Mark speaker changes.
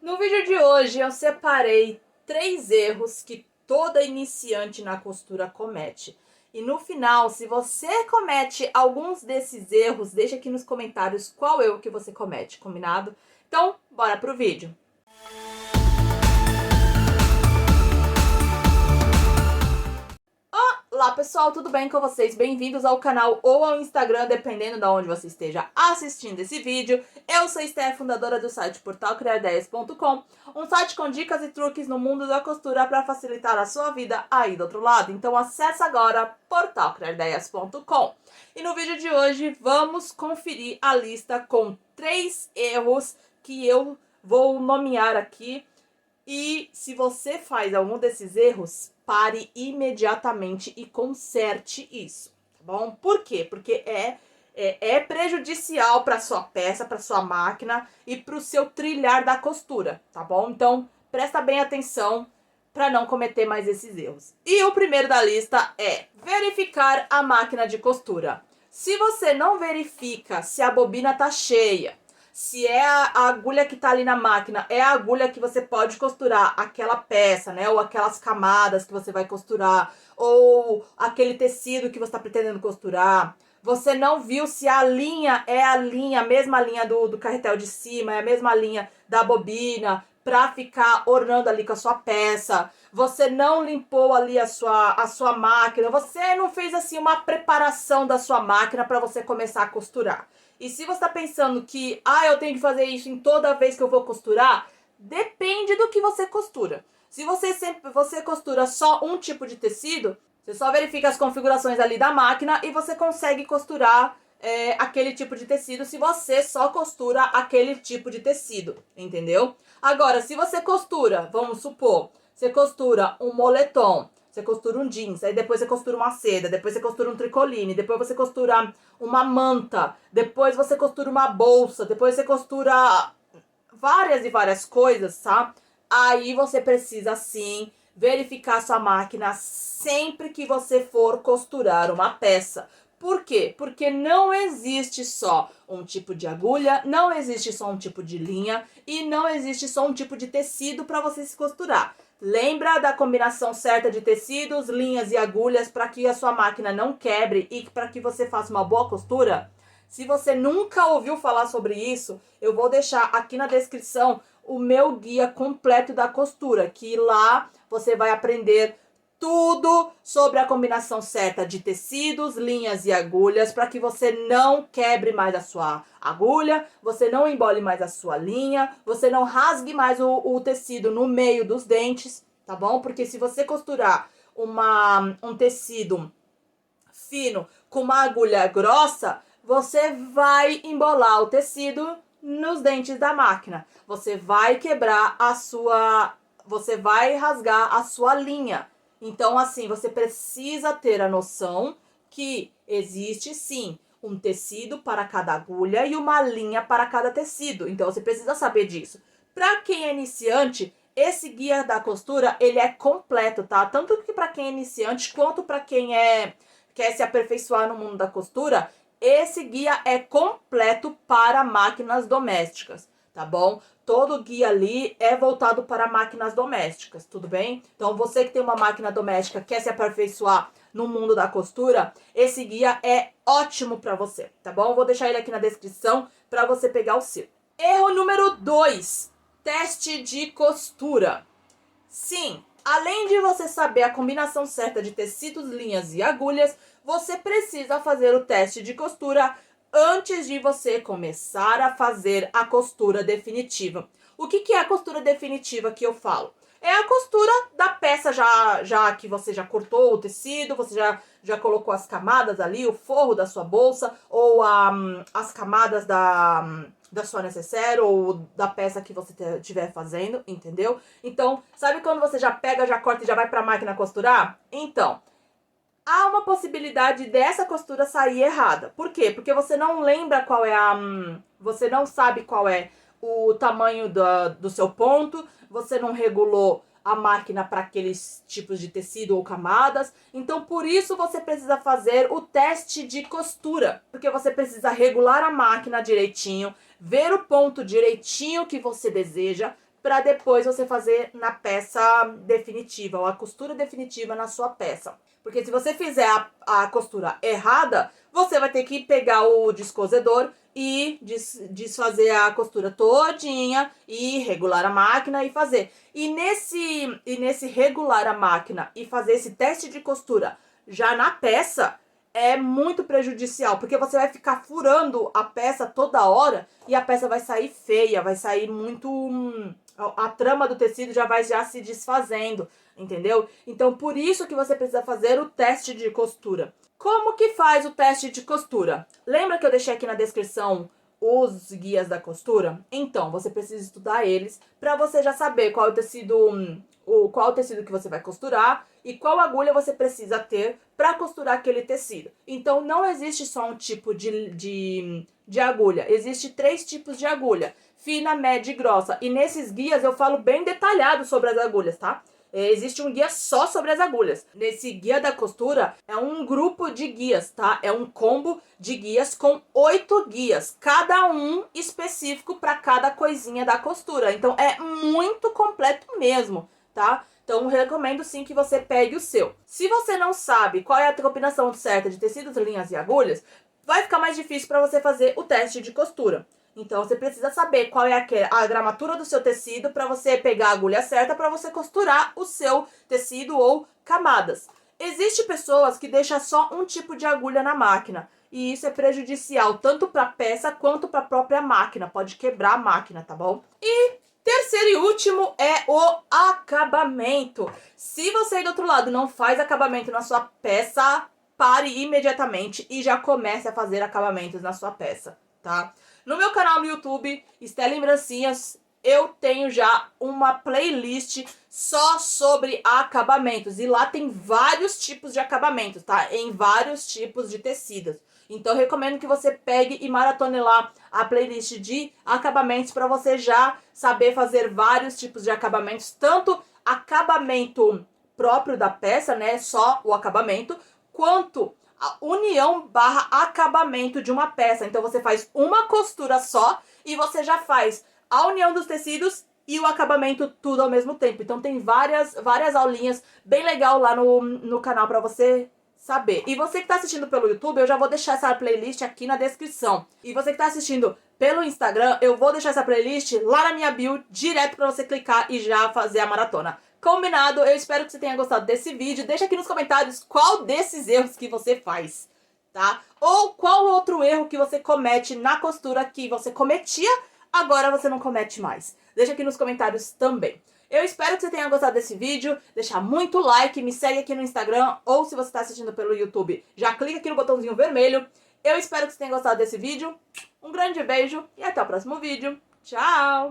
Speaker 1: No vídeo de hoje eu separei 3 erros que toda iniciante na costura comete. E no final, se você comete alguns desses erros, deixa aqui nos comentários qual erro que você comete, combinado? Então, bora pro vídeo. Olá pessoal, tudo bem com vocês? Bem-vindos ao canal ou ao Instagram, dependendo de onde você esteja assistindo esse vídeo. Eu sou Esté, fundadora do site portalcriaideias.com, um site com dicas e truques no mundo da costura para facilitar a sua vida aí do outro lado. Então acessa agora portalcriaideias.com. E no vídeo de hoje vamos conferir a lista com 3 erros que eu vou nomear aqui. E se você faz algum desses erros, pare imediatamente e conserte isso, tá bom? Por quê? Porque é prejudicial para sua peça, para sua máquina e para o seu trilhar da costura, tá bom? Então, presta bem atenção para não cometer mais esses erros. E o primeiro da lista é verificar a máquina de costura. Se você não verifica se a bobina tá cheia, se é a agulha que tá ali na máquina, é a agulha que você pode costurar aquela peça, né? Ou aquelas camadas que você vai costurar, ou aquele tecido que você tá pretendendo costurar. Você não viu se a linha é a mesma linha do carretel de cima, é a mesma linha da bobina, pra ficar ornando ali com a sua peça. Você não limpou ali a sua máquina, você não fez assim uma preparação da sua máquina para você começar a costurar. E se você está pensando que, eu tenho que fazer isso em toda vez que eu vou costurar, depende do que você costura. Se você costura só um tipo de tecido, você só verifica as configurações ali da máquina e você consegue costurar aquele tipo de tecido se você só costura aquele tipo de tecido, entendeu? Agora, se você costura, vamos supor, você costura um moletom, você costura um jeans, aí depois você costura uma seda, depois você costura um tricoline, depois você costura uma manta, depois você costura uma bolsa, depois você costura várias e várias coisas, tá? Aí você precisa sim verificar sua máquina sempre que você for costurar uma peça. Por quê? Porque não existe só um tipo de agulha, não existe só um tipo de linha e não existe só um tipo de tecido para você se costurar. Lembra da combinação certa de tecidos, linhas e agulhas para que a sua máquina não quebre e para que você faça uma boa costura? Se você nunca ouviu falar sobre isso, eu vou deixar aqui na descrição o meu guia completo da costura, que lá você vai aprender tudo sobre a combinação certa de tecidos, linhas e agulhas para que você não quebre mais a sua agulha, você não embole mais a sua linha, você não rasgue mais o tecido no meio dos dentes, tá bom? Porque se você costurar um tecido fino com uma agulha grossa, você vai embolar o tecido nos dentes da máquina. Você vai quebrar você vai rasgar a sua linha. Então, assim, você precisa ter a noção que existe sim um tecido para cada agulha e uma linha para cada tecido. Então, você precisa saber disso. Para quem é iniciante, esse guia da costura, ele é completo, tá? Tanto que para quem é iniciante, quanto para quem quer se aperfeiçoar no mundo da costura, esse guia é completo para máquinas domésticas, tá bom? Todo guia ali é voltado para máquinas domésticas, tudo bem? Então, você que tem uma máquina doméstica, quer se aperfeiçoar no mundo da costura, esse guia é ótimo para você, tá bom? Vou deixar ele aqui na descrição para você pegar o seu. Erro número 2, teste de costura. Sim, além de você saber a combinação certa de tecidos, linhas e agulhas, você precisa fazer o teste de costura antes de você começar a fazer a costura definitiva. O que é a costura definitiva que eu falo? É a costura da peça já que você já cortou o tecido, você já colocou as camadas ali, o forro da sua bolsa, ou as camadas da sua necessaire ou da peça que você estiver fazendo, entendeu? Então, sabe quando você já pega, já corta e já vai pra máquina costurar? Então, há uma possibilidade dessa costura sair errada. Por quê? Porque você não lembra qual é você não sabe qual é o tamanho do seu ponto, você não regulou a máquina para aqueles tipos de tecido ou camadas. Então, por isso você precisa fazer o teste de costura, porque você precisa regular a máquina direitinho, ver o ponto direitinho que você deseja, para depois você fazer na peça definitiva, ou a costura definitiva na sua peça. Porque se você fizer a costura errada, você vai ter que pegar o descosedor e desfazer a costura todinha e regular a máquina e fazer. E nesse regular a máquina e fazer esse teste de costura já na peça, é muito prejudicial, porque você vai ficar furando a peça toda hora e a peça vai sair feia, vai sair muito... a trama do tecido já vai se desfazendo, entendeu? Então, por isso que você precisa fazer o teste de costura. Como que faz o teste de costura? Lembra que eu deixei aqui na descrição os guias da costura? Então, você precisa estudar eles para você já saber qual é o tecido... qual o tecido que você vai costurar e qual agulha você precisa ter para costurar aquele tecido. Então, não existe só um tipo de agulha, existe 3 tipos de agulha, fina, média e grossa. E nesses guias eu falo bem detalhado sobre as agulhas, tá? Existe um guia só sobre as agulhas. Nesse guia da costura é um grupo de guias, tá? É um combo de guias com 8 guias, cada um específico para cada coisinha da costura. Então é muito completo mesmo, tá? Então, recomendo sim que você pegue o seu. Se você não sabe qual é a combinação certa de tecidos, linhas e agulhas, vai ficar mais difícil para você fazer o teste de costura. Então, você precisa saber qual é a gramatura do seu tecido para você pegar a agulha certa para você costurar o seu tecido ou camadas. Existem pessoas que deixam só um tipo de agulha na máquina. E isso é prejudicial tanto para a peça quanto para a própria máquina. Pode quebrar a máquina, tá bom? E terceiro e último é o acabamento. Se você aí do outro lado não faz acabamento na sua peça, pare imediatamente e já comece a fazer acabamentos na sua peça, tá? No meu canal no YouTube, Estela Lembrancinhas, eu tenho já uma playlist só sobre acabamentos. E lá tem vários tipos de acabamentos, tá? Em vários tipos de tecidos. Então, eu recomendo que você pegue e maratone lá a playlist de acabamentos para você já saber fazer vários tipos de acabamentos. Tanto acabamento próprio da peça, né? Só o acabamento, quanto a união barra acabamento de uma peça. Então, você faz uma costura só e você já faz a união dos tecidos e o acabamento tudo ao mesmo tempo. Então, tem várias aulinhas bem legal lá no canal para você saber. E você que está assistindo pelo YouTube, eu já vou deixar essa playlist aqui na descrição. E você que está assistindo pelo Instagram, eu vou deixar essa playlist lá na minha bio, direto para você clicar e já fazer a maratona. Combinado? Eu espero que você tenha gostado desse vídeo. Deixa aqui nos comentários qual desses erros que você faz, tá? Ou qual outro erro que você comete na costura que você cometia, agora você não comete mais. Deixa aqui nos comentários também. Eu espero que você tenha gostado desse vídeo. Deixa muito like, me segue aqui no Instagram, ou se você está assistindo pelo YouTube, já clica aqui no botãozinho vermelho. Eu espero que você tenha gostado desse vídeo. Um grande beijo e até o próximo vídeo. Tchau!